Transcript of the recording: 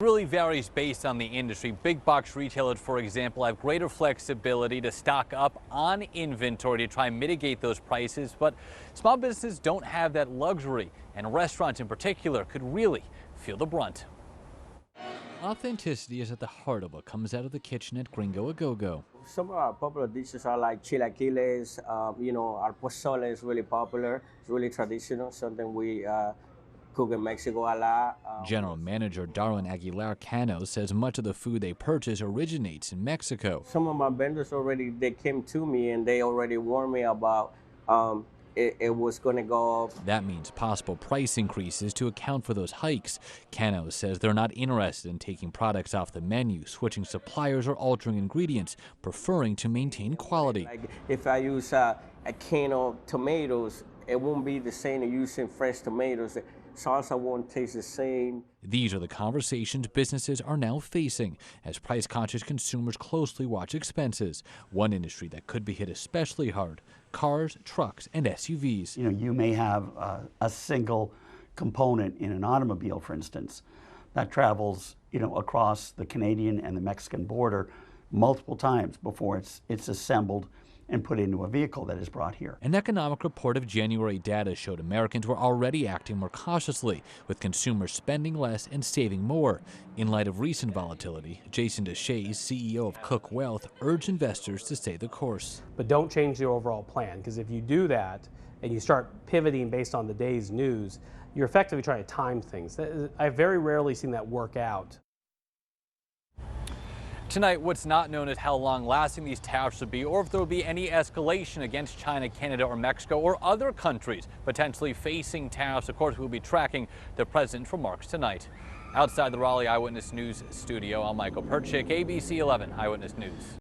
Really varies based on the industry. Big box retailers, for example, have greater flexibility to stock up on inventory to try and mitigate those prices, but small businesses don't have that luxury, and restaurants in particular could really feel the brunt. Authenticity is at the heart of what comes out of the kitchen at Gringo A Go Go. Some of our popular dishes are like chilaquiles. Our pozole is really popular. It's really traditional, something we cook in Mexico a lot. General Manager Darwin Aguilar Cano says much of the food they purchase originates in Mexico. Some of my vendors they came to me and they already warned me about it was going to go up. That means possible price increases to account for those hikes. Cano says they're not interested in taking products off the menu, switching suppliers, or altering ingredients, preferring to maintain quality. Like if I use a can of tomatoes, it won't be the same as using fresh tomatoes. Salsa won't taste the same. These are the conversations businesses are now facing as price-conscious consumers closely watch expenses. One industry that could be hit especially hard: cars, trucks, and SUVs. You may have a single component in an automobile, for instance, that travels, across the Canadian and the Mexican border multiple times before it's assembled and put into a vehicle that is brought here. An economic report of January data showed Americans were already acting more cautiously, with consumers spending less and saving more. In light of recent volatility, Jason Deshays, CEO of Cook Wealth, urged investors to stay the course. But don't change the overall plan, because if you do that and you start pivoting based on the day's news, you're effectively trying to time things. I've very rarely seen that work out. Tonight, what's not known is how long-lasting these tariffs would be, or if there will be any escalation against China, Canada, or Mexico, or other countries potentially facing tariffs. Of course, we'll be tracking the president's remarks tonight. Outside the Raleigh Eyewitness News studio, I'm Michael Perchik, ABC 11 Eyewitness News.